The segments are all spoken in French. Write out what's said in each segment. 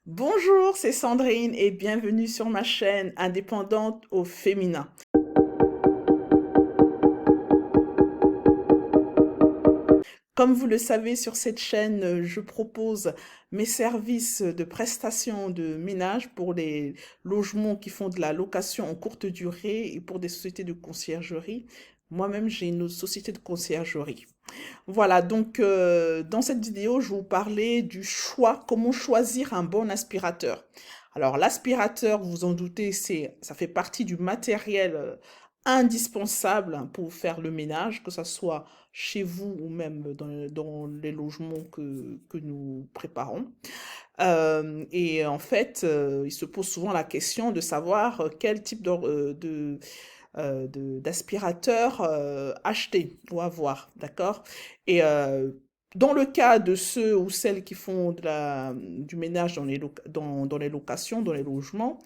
Bonjour, c'est Sandrine et bienvenue sur ma chaîne indépendante au féminin. Comme vous le savez, sur cette chaîne, je propose mes services de prestation de ménage pour les logements qui font de la location en courte durée et pour des sociétés de conciergerie. Moi-même, j'ai une société de conciergerie. Voilà, donc dans cette vidéo, je vais vous parler du choix, comment choisir un bon aspirateur. Alors l'aspirateur, vous vous en doutez, ça fait partie du matériel indispensable pour faire le ménage, que ce soit chez vous ou même dans les logements que nous préparons. Et en fait, il se pose souvent la question de savoir quel type d'aspirateur acheter ou avoir, d'accord? Et dans le cas de ceux ou celles qui font du ménage dans les locations, dans les logements,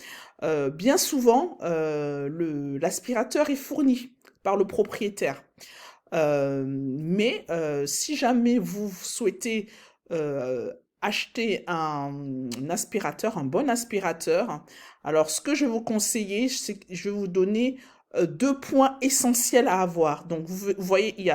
bien souvent, l'aspirateur est fourni par le propriétaire. Mais si jamais vous souhaitez euh, acheter un aspirateur, un bon aspirateur, alors ce que je vais vous conseiller, c'est que je vais vous donner deux points essentiels à avoir. Donc vous voyez,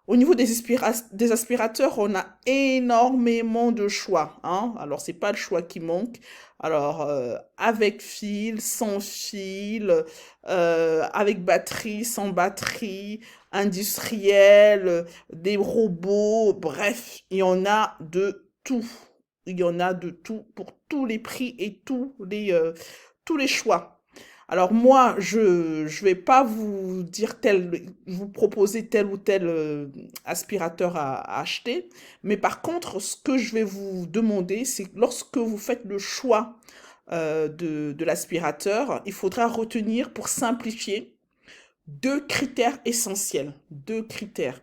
au niveau des aspirateurs, on a énormément de choix, hein. Alors, c'est pas le choix qui manque. Alors, avec fil, sans fil, avec batterie, sans batterie, industriel, des robots, bref, il y en a de tout. Il y en a de tout pour tous les prix et tous les choix. Alors moi, je vais pas vous proposer tel ou tel aspirateur à acheter, mais par contre, ce que je vais vous demander, c'est que lorsque vous faites le choix de l'aspirateur, il faudra retenir pour simplifier deux critères essentiels. Deux critères.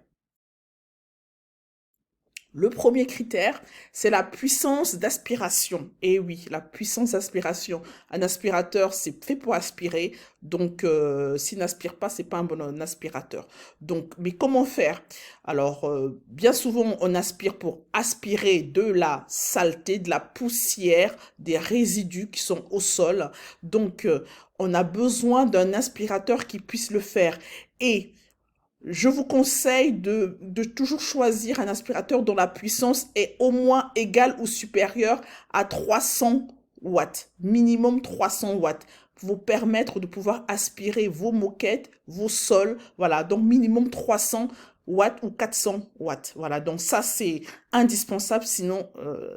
Le premier critère, c'est la puissance d'aspiration. Et oui, la puissance d'aspiration. Un aspirateur, c'est fait pour aspirer. Donc, s'il n'aspire pas, c'est pas un bon aspirateur. Donc, mais comment faire? Alors, bien souvent, on aspire pour aspirer de la saleté, de la poussière, des résidus qui sont au sol. Donc, on a besoin d'un aspirateur qui puisse le faire. Et je vous conseille de toujours choisir un aspirateur dont la puissance est au moins égale ou supérieure à 300 watts, minimum 300 watts, pour vous permettre de pouvoir aspirer vos moquettes, vos sols, voilà, donc minimum 300 watts ou 400 watts, voilà, donc ça c'est indispensable, sinon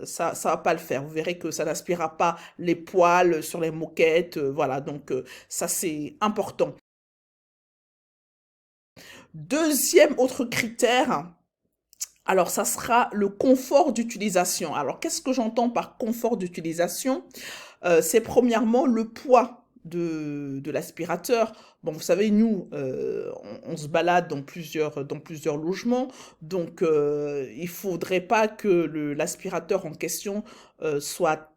ça va pas le faire, vous verrez que ça n'aspirera pas les poils sur les moquettes, voilà, donc ça c'est important. Deuxième autre critère, alors ça sera le confort d'utilisation. Alors qu'est-ce que j'entends par confort d'utilisation? C'est premièrement le poids de l'aspirateur. Bon, vous savez, nous, on se balade dans plusieurs logements, donc il faudrait pas que l'aspirateur en question soit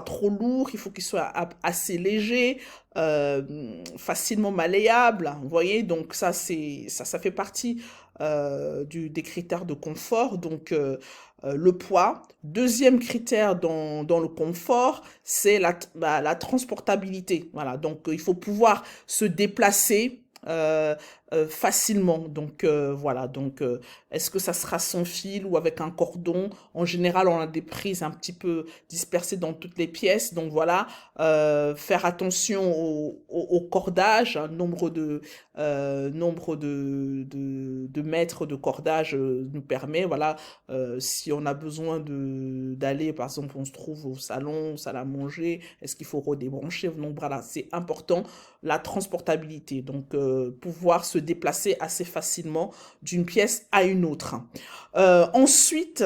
trop lourd, il faut qu'il soit assez léger, facilement malléable, vous voyez, donc ça fait partie des critères de confort, donc le poids. Deuxième critère dans le confort, c'est la transportabilité, voilà, donc il faut pouvoir se déplacer facilement, donc voilà, donc est-ce que ça sera sans fil ou avec un cordon? En général, on a des prises un petit peu dispersées dans toutes les pièces. Donc voilà, faire attention au cordage, hein, nombre de mètres de cordage nous permet, voilà, si on a besoin d'aller, par exemple, on se trouve au salon, salle à manger, est-ce qu'il faut redébrancher? Donc voilà, c'est important, la transportabilité. Donc pouvoir se déplacer assez facilement d'une pièce à une autre. Ensuite,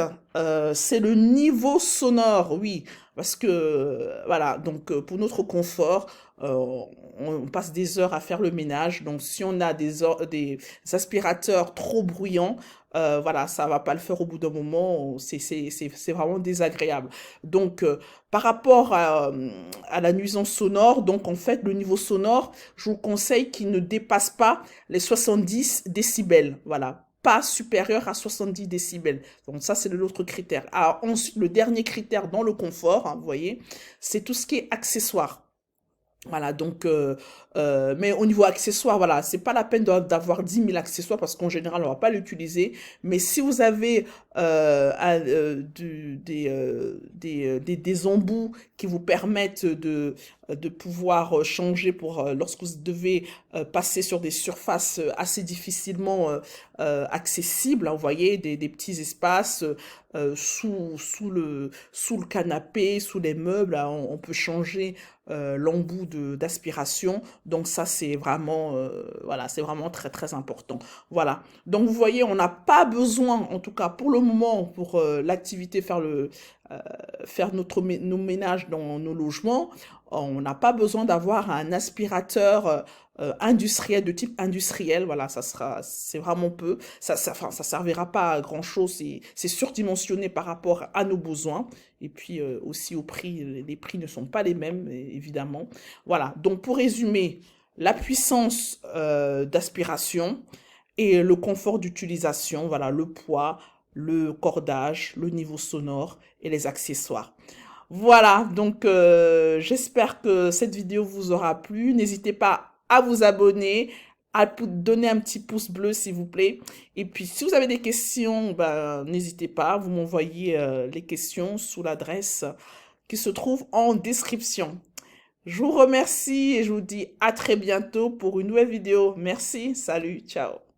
c'est le niveau sonore, oui, parce que voilà, donc pour notre confort, on passe des heures à faire le ménage, donc si on a des aspirateurs trop bruyants, voilà, ça va pas le faire au bout d'un moment, c'est vraiment désagréable. Donc, par rapport à la nuisance sonore, donc en fait, le niveau sonore, je vous conseille qu'il ne dépasse pas les 70 décibels, voilà. pas supérieur à 70 décibels. Donc ça, c'est l'autre critère. Alors ensuite, le dernier critère dans le confort, hein, vous voyez, c'est tout ce qui est accessoire. Voilà, donc, mais au niveau accessoire, voilà, c'est pas la peine d'avoir 10 000 accessoires parce qu'en général, on va pas l'utiliser. Mais si vous avez des embouts qui vous permettent de pouvoir changer pour lorsque vous devez passer sur des surfaces assez difficilement accessibles, hein, vous voyez, des petits espaces sous le canapé, sous les meubles, là, on peut changer l'embout d'aspiration. Donc ça, c'est vraiment, voilà, c'est vraiment très, très important. Voilà. Donc vous voyez, on n'a pas besoin, en tout cas pour le moment, pour l'activité, faire nos ménages dans nos logements, on n'a pas besoin d'avoir un aspirateur industriel, de type industriel. Voilà, c'est vraiment peu. Enfin, ça servira pas à grand chose. C'est surdimensionné par rapport à nos besoins. Et puis aussi au prix, les prix ne sont pas les mêmes, évidemment. Voilà, donc pour résumer, la puissance d'aspiration et le confort d'utilisation, voilà, le poids, le cordage, le niveau sonore et les accessoires. Voilà, donc j'espère que cette vidéo vous aura plu. N'hésitez pas à vous abonner, à donner un petit pouce bleu s'il vous plaît. Et puis si vous avez des questions, ben, n'hésitez pas, vous m'envoyez les questions sous l'adresse qui se trouve en description. Je vous remercie et je vous dis à très bientôt pour une nouvelle vidéo. Merci, salut, ciao.